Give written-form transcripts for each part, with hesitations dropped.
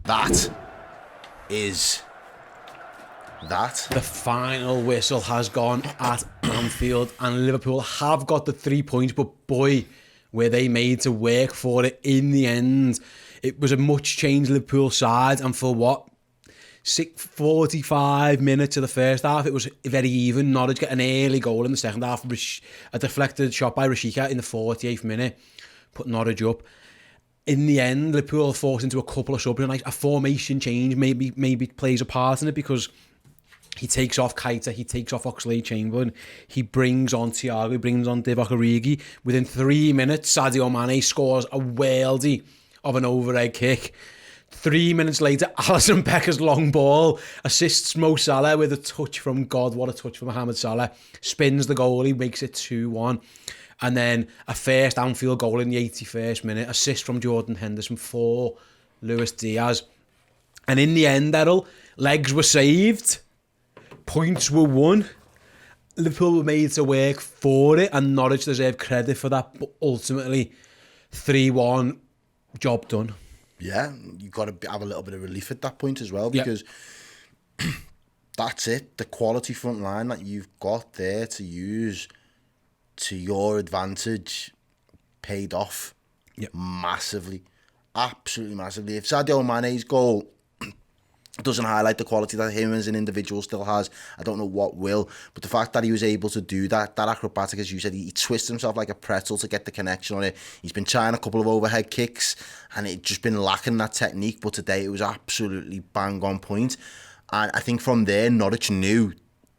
That is that. The final whistle has gone at Anfield, and Liverpool have got the 3 points, but boy, were they made to work for it in the end. It was a much changed Liverpool side, and for what? 45 minutes of the first half, it was very even. Norwich get an early goal in the second half, a deflected shot by Rashika in the 48th minute, put Norwich up. In the end, Liverpool are forced into a couple of subs, and a formation change maybe plays a part in it, because he takes off Keita, he takes off Oxlade-Chamberlain, he brings on Thiago, he brings on Divock Origi. Within 3 minutes, Sadio Mane scores a worldie of an overhead kick. 3 minutes later, Alisson Becker's long ball assists Mo Salah with a touch from God. What a touch from Mohamed Salah. Spins the goalie, makes it 2-1. And then a first Anfield goal in the 81st minute. Assist from Jordan Henderson for Luis Diaz. And in the end, Errol, legs were saved. Points were won. Liverpool were made to work for it, and Norwich deserve credit for that. But ultimately, 3-1, job done. Yeah, you've got to have a little bit of relief at that point as well, because that's it. The quality front line that you've got there to use to your advantage paid off massively. Absolutely massively. If Sadio Mane's goal doesn't highlight the quality that him as an individual still has, I don't know what will. But the fact that he was able to do that acrobatic, as you said, he twists himself like a pretzel to get the connection on it. He's been trying a couple of overhead kicks, and it's just been lacking that technique. But today it was absolutely bang on point. And I think from there, Norwich knew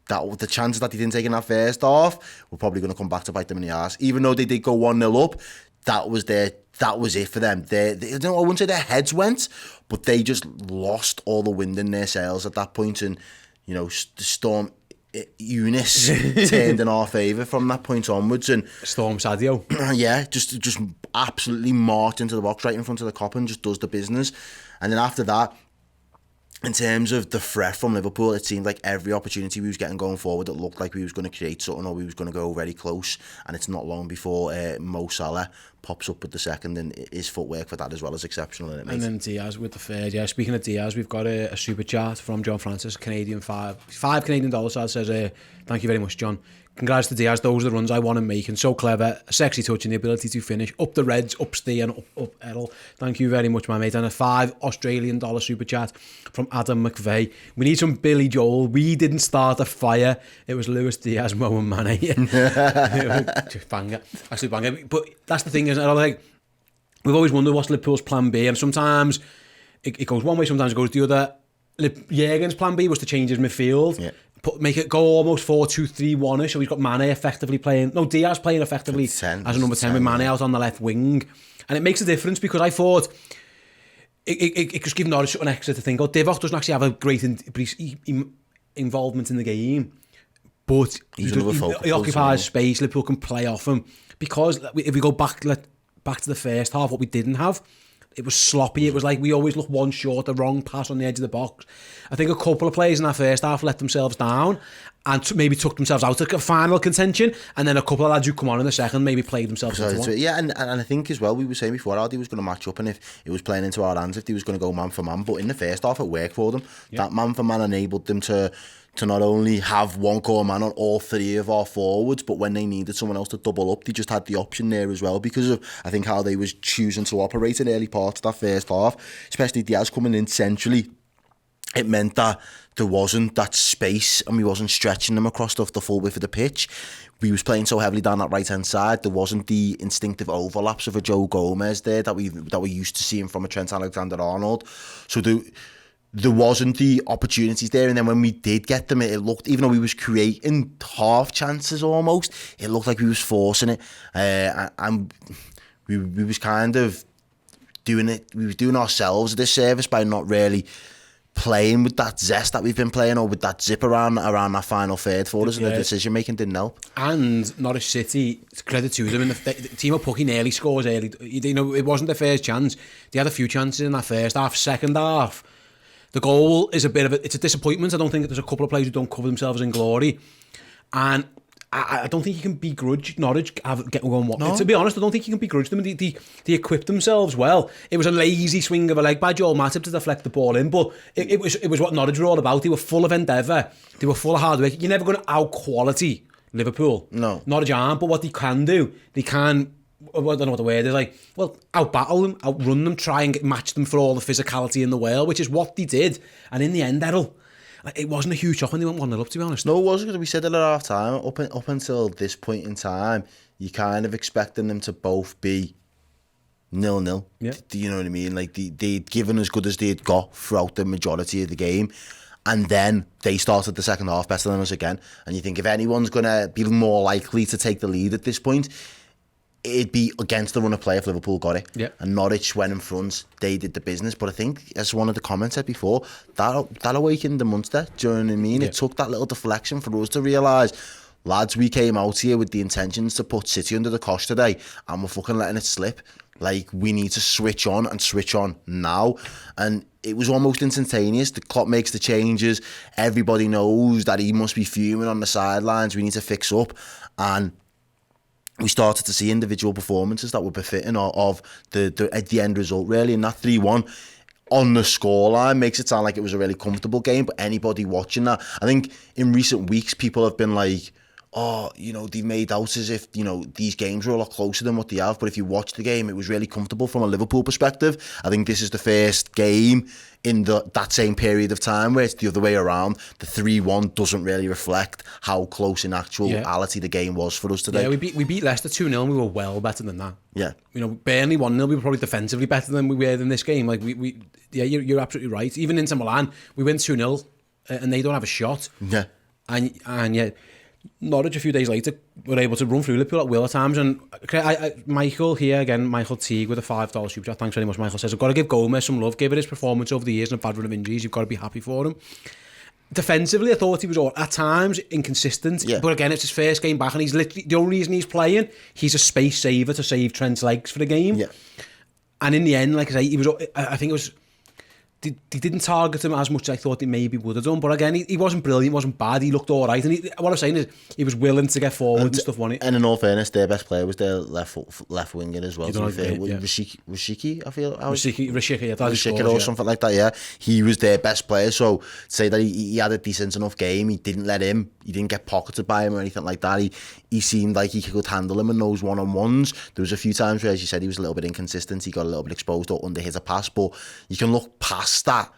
that the chances that he didn't take in that first half were probably going to come back to bite them in the arse. Even though they did go 1-0 up, that was it for them. I wouldn't say their heads went, but they just lost all the wind in their sails at that point, and the storm Eunice turned in our favour from that point onwards. And Storm Sadio. just absolutely marched into the box right in front of the cop and just does the business. And then after that, in terms of the threat from Liverpool, it seemed like every opportunity we was getting going forward, it looked like we was going to create something, or we was going to go very close. And it's not long before Mo Salah pops up with the second, and his footwork for that as well is exceptional, isn't it, mate? And then Diaz with the third. Yeah, speaking of Diaz, we've got a super chat from John Francis, Canadian $5 Canadian. So it says, thank you very much, John. Congrats to Diaz, those are the runs I want to make, and so clever, a sexy touch and the ability to finish. Up the Reds, up Ste and up Errol. Thank you very much, my mate. And a $5 Australian super chat from Adam McVeigh. We need some Billy Joel. We didn't start a fire. It was Luis Diaz, Mo and Mane. Banger. Actually banger. But that's the thing, isn't it? Like, we've always wondered what's Liverpool's plan B, and sometimes it goes one way, sometimes it goes the other. Jurgen's plan B was to change his midfield. Yeah. Make it go almost 4-2-3-1ish. So he's got Mane effectively playing. No, Diaz playing effectively as a number 10 with Mane out on the left wing. And it makes a difference, because I thought it just gives Norwich an extra to think, Divock doesn't actually have a great involvement in the game. But he occupies space. Liverpool can play off him. Because if we go back to the first half, what we didn't have, it was sloppy. It was like we always looked one short, the wrong pass on the edge of the box. I think a couple of players in that first half let themselves down and maybe took themselves out of final contention, and then a couple of lads who come on in the second maybe played themselves into one. Yeah, and I think as well, we were saying before how he was going to match up, and if it was playing into our hands, if he was going to go man for man. But in the first half, it worked for them. Yeah. That man for man enabled them to not only have one core man on all three of our forwards, but when they needed someone else to double up, they just had the option there as well, because of, I think, how they was choosing to operate in early parts of that first half, especially Diaz coming in centrally. It meant that there wasn't that space, and we wasn't stretching them across the full width of the pitch. We was playing so heavily down that right-hand side, there wasn't the instinctive overlaps of a Joe Gomez there that we used to seeing from a Trent Alexander-Arnold. So there wasn't the opportunities there, and then when we did get them, it looked, even though we was creating half chances almost, it looked like we was forcing it, and we was kind of doing it. We was doing ourselves a disservice by not really playing with that zest that we've been playing, or with that zip around that final third for us, and the decision making didn't help. And Norwich City, credit to them, the team of Pucky nearly scores early. It wasn't the first chance. They had a few chances in that first half. Second half, the goal is it's a disappointment. I don't think that there's a couple of players who don't cover themselves in glory. And I don't think you can begrudge Norwich getting on what. No. To be honest, I don't think you can begrudge them. They equipped themselves well. It was a lazy swing of a leg by Joel Matip to deflect the ball in, but it was what Norwich were all about. They were full of endeavour. They were full of hard work. You're never going to out-quality Liverpool. No. Norwich aren't, but what they can do, they can... I don't know what the word is, like, well, out-battle them, outrun them, try and match them for all the physicality in the world, which is what they did. And in the end, Errol, it wasn't a huge shock when they went 1-0 up, to be honest. No, it wasn't, because we said it at half time. Up until this point in time, you kind of expecting them to both be 0-0. Yeah. Do you know what I mean? Like, they'd given as good as they'd got throughout the majority of the game. And then they started the second half better than us again. And you think if anyone's going to be more likely to take the lead at this point, it'd be against the run of play if Liverpool got it. Yeah. And Norwich went in front, they did the business. But I think, as one of the comments said before, that awakened the Munster. Do you know what I mean? Yeah. It took that little deflection for us to realise, lads, we came out here with the intentions to put City under the cosh today, and we're fucking letting it slip. Like, we need to switch on and switch on now. And it was almost instantaneous. The Klopp makes the changes. Everybody knows that he must be fuming on the sidelines. We need to fix up. And we started to see individual performances that were befitting of the end result, really. And that 3-1 on the scoreline makes it sound like it was a really comfortable game, but anybody watching that, I think in recent weeks, people have been like, oh, you know, they've made out as if, you know, these games were a lot closer than what they have. But if you watch the game, it was really comfortable from a Liverpool perspective. I think this is the first game in that same period of time where it's the other way around. The 3-1 doesn't really reflect how close in actuality the game was for us today. Yeah, we beat Leicester 2-0 and we were well better than that. Yeah. You know, Burnley 1-0, we were probably defensively better than we were in this game. Like, you're absolutely right. Even into Milan, we went 2-0 and they don't have a shot. Yeah. And yet, Norwich a few days later were able to run through Liverpool at will at times. And Michael here again, Michael Teague with a $5 super chat. Thanks very much, Michael. Says, I've got to give Gomez some love. Given his performance over the years and a bad run of injuries, you've got to be happy for him. Defensively, I thought he was at times inconsistent. Yeah. But again, it's his first game back, and he's literally the only reason he's playing. He's a space saver to save Trent's legs for the game. Yeah. And in the end, like I say, he was. I think it was. They didn't target him as much as I thought they maybe would have done. But again, he wasn't brilliant, wasn't bad. He looked all right. And what I'm saying is, he was willing to get forward and stuff, wasn't he? And in all fairness, their best player was their left winger as well. Rashiki, I feel. Rashiki or something like that, yeah. He was their best player. So, to say that he had a decent enough game, he didn't get pocketed by him or anything like that. He seemed like he could handle him in those one-on-ones. There was a few times where, as you said, he was a little bit inconsistent. He got a little bit exposed or under hit a pass. But you can look past that.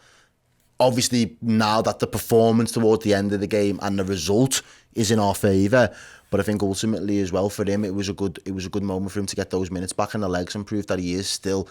Obviously, now that the performance towards the end of the game and the result is in our favour, but I think ultimately as well for him, it was a good moment for him to get those minutes back in the legs and prove that he is still,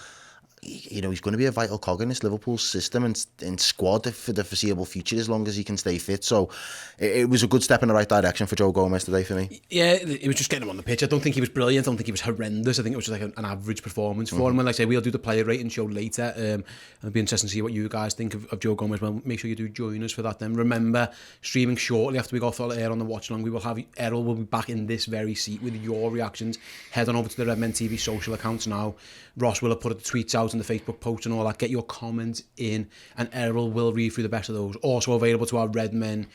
you know, he's going to be a vital cog in this Liverpool system and squad for the foreseeable future as long as he can stay fit. So it was a good step in the right direction for Joe Gomez today for me. Yeah, it was just getting him on the pitch. I don't think he was brilliant. I don't think he was horrendous. I think it was just like an average performance for him. And like I say, we'll do the player rating show later. It'll be interesting to see what you guys think of Joe Gomez. Well, make sure you do join us for that then. Remember, streaming shortly after we go off air on the watch along, we will have Errol will be back in this very seat with your reactions. Head on over to the Redmen TV social accounts now. Ross will have put the tweets out and the Facebook post and all that. Get your comments in, and Errol will read through the best of those. Also available to our Redmen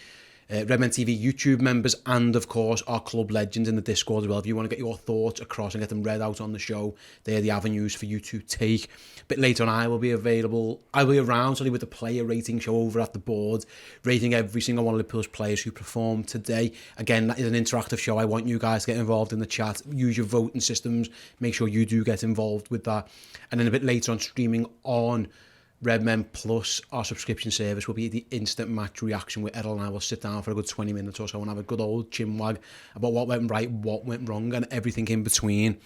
TV YouTube members, and of course our club legends in the Discord as well. If you want to get your thoughts across and get them read out on the show, they're the avenues for you to take. But later on, I will be around with the player rating show over at the board, rating every single one of Liverpool's players who performed today. Again, that is an interactive show. I want you guys to get involved in the chat, use your voting systems, make sure you do get involved with that. And then a bit later on, streaming on Redmen Plus, our subscription service, will be the instant match reaction where Errol and I will sit down for a good 20 minutes or so and have a good old chinwag about what went right, what went wrong, and everything in between.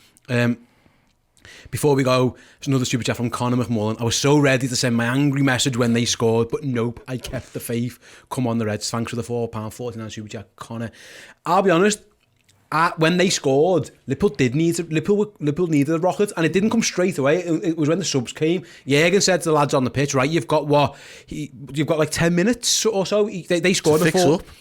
Before we go, there's another super chat from Conor McMullen. I was so ready to send my angry message when they scored, but nope, I kept the faith. Come on the Reds. Thanks for the £4.49 super chat, Conor. I'll be honest, when they scored, Liverpool needed a rocket, and it didn't come straight away. It was when the subs came. Jürgen said to the lads on the pitch, right, you've got like 10 minutes or so. They scored in the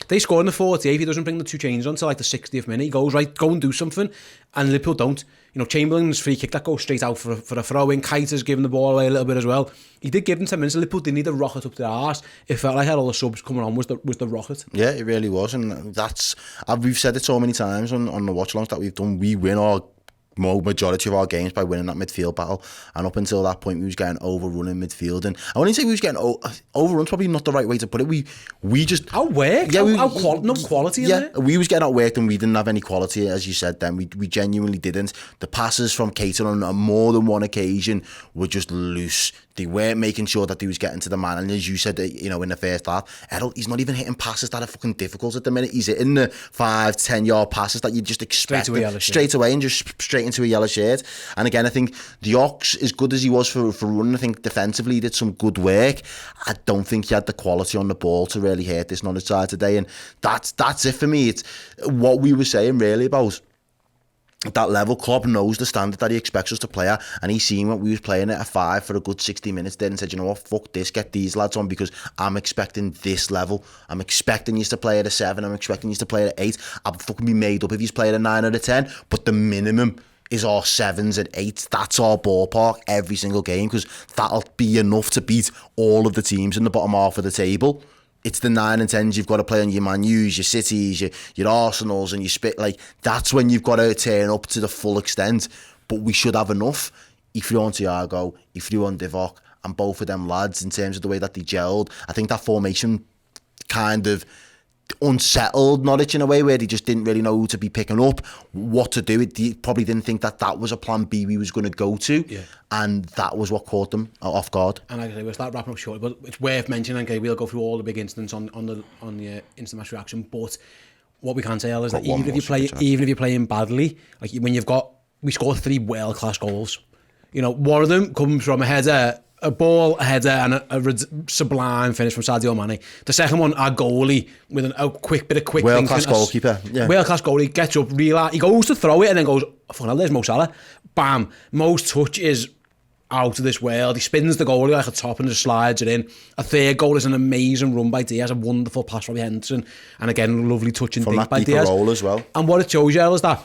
48th. He doesn't bring the two changes on until like the 60th minute. He goes, right, go and do something, and Liverpool don't. You know, Chamberlain's free kick that goes straight out for a throw-in. Keita's giving the ball away a little bit as well. He did give them 10 minutes. Liverpool didn't need a rocket up their arse. It felt like all the subs coming on was the rocket. Yeah, it really was, and we've said it so many times on the watch-alongs that we've done. We win our majority of our games by winning that midfield battle, and up until that point we was getting overrun in midfield, and I wouldn't say we was getting overrun's probably not the right way to put it. We just outworked. No quality in there. We was getting outworked and we didn't have any quality, as you said. Then we genuinely didn't. The passes from Keita on more than one occasion were just loose. They weren't making sure that they was getting to the man, and as you said, you know, in the first half, Errol, he's not even hitting passes that are fucking difficult at the minute. He's hitting the 5-10 yard passes that you just expect straight away and just straight into a yellow shirt. And again, I think the Ox, as good as he was for running, I think defensively he did some good work. I don't think he had the quality on the ball to really hurt this Norwich side today, and that's it for me. It's what we were saying really about that level. Klopp knows the standard that he expects us to play at, and he's seen what we was playing at a 5 for a good 60 minutes then and said, you know what, fuck this, get these lads on, because I'm expecting this level. I'm expecting you to play at a 7, I'm expecting you to play at 8. I'll fucking be made up if he's playing at a 9 or a 10, but the minimum is our 7s and 8s. That's our ballpark every single game, because that'll be enough to beat all of the teams in the bottom half of the table. It's the 9 and 10s you've got to play on your Man U's, your Cities, your Arsenals, and your like. That's when you've got to turn up to the full extent. But we should have enough. If you're on Thiago, if you're on Divock, and both of them lads, in terms of the way that they gelled, I think that formation kind of unsettled Norwich in a way where they just didn't really know who to be picking up, what to do. They probably didn't think that was a plan B we was going to go to, and that was what caught them off guard. And like I say, we'll start wrapping up shortly, but it's worth mentioning, okay, we'll go through all the big incidents on the instant match reaction, but what we can say is that even if you're playing badly, like when we scored 3 world-class goals, you know, one of them comes from a header, a ball, a header, and a sublime finish from Sadio Mane. The second one, our goalie, with a quick world-class goalkeeper. World-class goalie, gets up, he goes to throw it, and then goes, oh, fucking hell, there's Mo Salah. Bam. Mo's touch is out of this world. He spins the goalie like a top and just slides it in. A third goal is an amazing run by Diaz, a wonderful pass from Henderson, and again, lovely touch and dink by Diaz. Roll as well. And what it shows you is that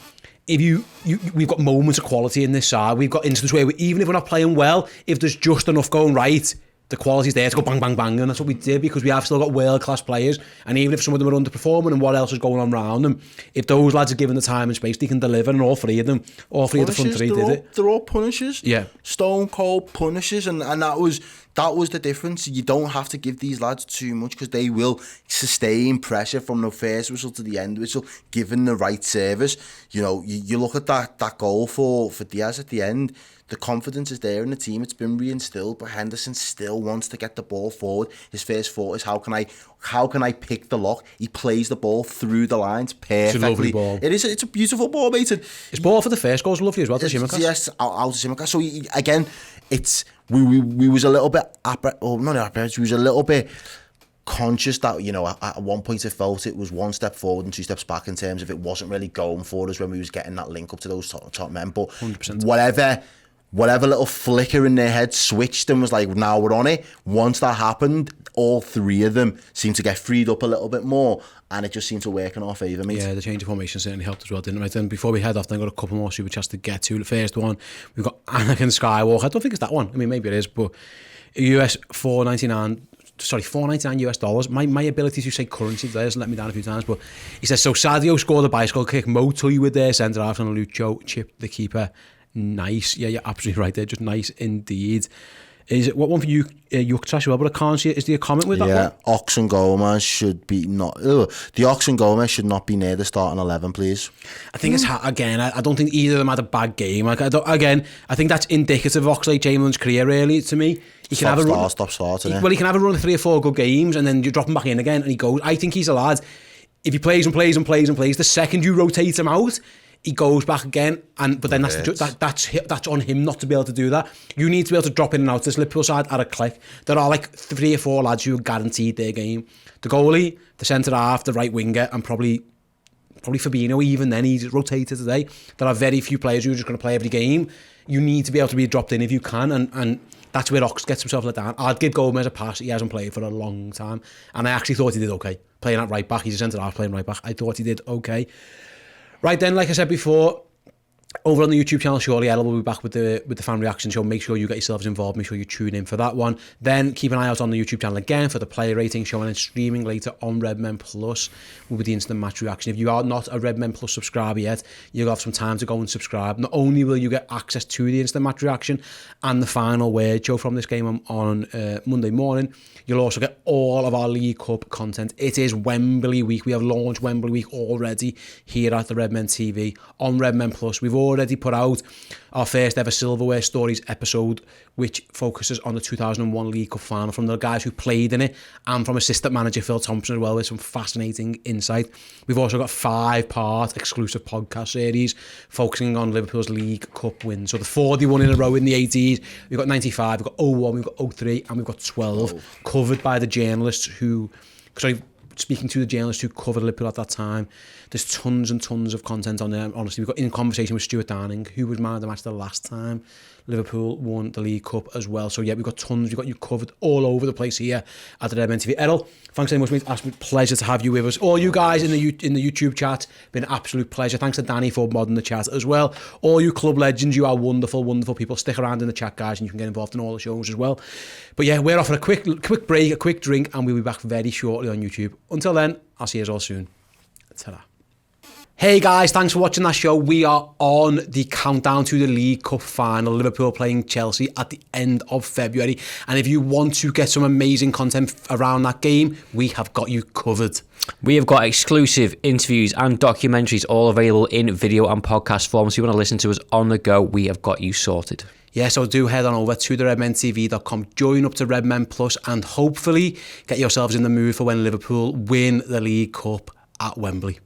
we've got moments of quality in this side. We've got instances where even if we're not playing well, if there's just enough going right, the quality's there to go bang, bang, bang. And that's what we did, because we have still got world-class players. And even if some of them are underperforming and what else is going on around them, if those lads are given the time and space, they can deliver. And all three of the front three did it. They're all punishers. Yeah. Stone cold punishers. And that was the difference. You don't have to give these lads too much, because they will sustain pressure from the first whistle to the end whistle, given the right service. You know, you look at that goal for Diaz at the end. The confidence is there in the team. It's been reinstilled, but Henderson still wants to get the ball forward. His first thought is, how can I pick the lock? He plays the ball through the lines perfectly. It's a lovely ball. It's a beautiful ball, mate. His ball for the first goal is lovely as well to Tsimikas. Yes, out to Tsimikas. So again, it's we was a little bit we was a little bit conscious that, you know, at one point it felt it was 1 step forward and 2 steps back in terms of it wasn't really going for us when we was getting that link up to those top men. But 100%. Whatever little flicker in their head switched and was like, now we're on it. Once that happened, all 3 of them seemed to get freed up a little bit more, and it just seemed to work in our favour, mate. Yeah, the change of formation certainly helped as well, didn't it? Right, then before we head off, then I've got a couple more super chats to get to. The first one, we've got Anakin Skywalker. I don't think it's that one. I mean, maybe it is, but US $4.99 US dollars. My ability to say currency today has let me down a few times, but he says, so Sadio scored a bicycle kick, Mo Tui with their centre half, and Lucho chipped the keeper. Nice. Yeah, you're absolutely right there. Just nice indeed. Is it what one for you, Yuktash as well? But I can't see it. Is there a comment with that one? Yeah, Ox and Gomez should be not. The Ox and Gomez should not be near the starting 11, please. I think it's again. I don't think either of them had a bad game. Like I think that's indicative of Oxlade-Chamberlain's career. Really, to me, he can have a run. Well, he can have a run of 3 or 4 good games, and then you drop him back in again, and he goes. I think he's a lad. If he plays and plays and plays and plays, the second you rotate him out, he goes back again, but then that's on him not to be able to do that. You need to be able to drop in and out this Liverpool side at a click. There are like 3 or 4 lads who are guaranteed their game. The goalie, the centre half, the right winger, and probably Fabinho. Even then, he's rotated today. There are very few players who are just going to play every game. You need to be able to be dropped in if you can, and that's where Ox gets himself let down. I'd give Gomez a pass. He hasn't played for a long time, and I actually thought he did okay playing at right back. He's a centre half playing right back. I thought he did okay. Right then, like I said before, Over on the YouTube channel, shortly, Errol will be back with the fan reaction show. Make sure you get yourselves involved. Make sure you tune in for that one. Then keep an eye out on the YouTube channel again for the player rating show, and then streaming later on Redmen Plus will be the instant match reaction. If you are not a Redmen Plus subscriber yet, you'll have some time to go and subscribe. Not only will you get access to the instant match reaction and the final word show from this game on Monday morning, you'll also get all of our League Cup content. It is Wembley week. We have launched Wembley week already here at the Redmen TV on Redmen Plus. We've already put out our first ever Silverware Stories episode, which focuses on the 2001 League Cup final from the guys who played in it and from assistant manager Phil Thompson as well, with some fascinating insight. We've also got 5-part exclusive podcast series focusing on Liverpool's League Cup wins. So the 41 in a row in the 80s, we've got 95, we've got 01, we've got 03, and we've got 12 covered by the journalists who... speaking to the journalists who covered Liverpool at that time. There's tons and tons of content on there. Honestly, we've got in conversation with Stuart Darning, who was man of the match the last time Liverpool won the League Cup as well. So yeah, we've got tons. We've got you covered all over the place here at the Redmen TV. Errol, thanks so much, mate. It's been a pleasure to have you with us. All you guys in the YouTube chat, been an absolute pleasure. Thanks to Danny for modding the chat as well. All you club legends, you are wonderful, wonderful people. Stick around in the chat, guys, and you can get involved in all the shows as well. But yeah, we're off for a quick break, a quick drink, and we'll be back very shortly on YouTube. Until then, I'll see you all soon. Ta-ra. Hey guys, thanks for watching that show. We are on the countdown to the League Cup final. Liverpool playing Chelsea at the end of February. And if you want to get some amazing content around that game, we have got you covered. We have got exclusive interviews and documentaries all available in video and podcast form. So you want to listen to us on the go, we have got you sorted. Yeah, so do head on over to theredmentv.com, join up to Redmen Plus, and hopefully get yourselves in the mood for when Liverpool win the League Cup at Wembley.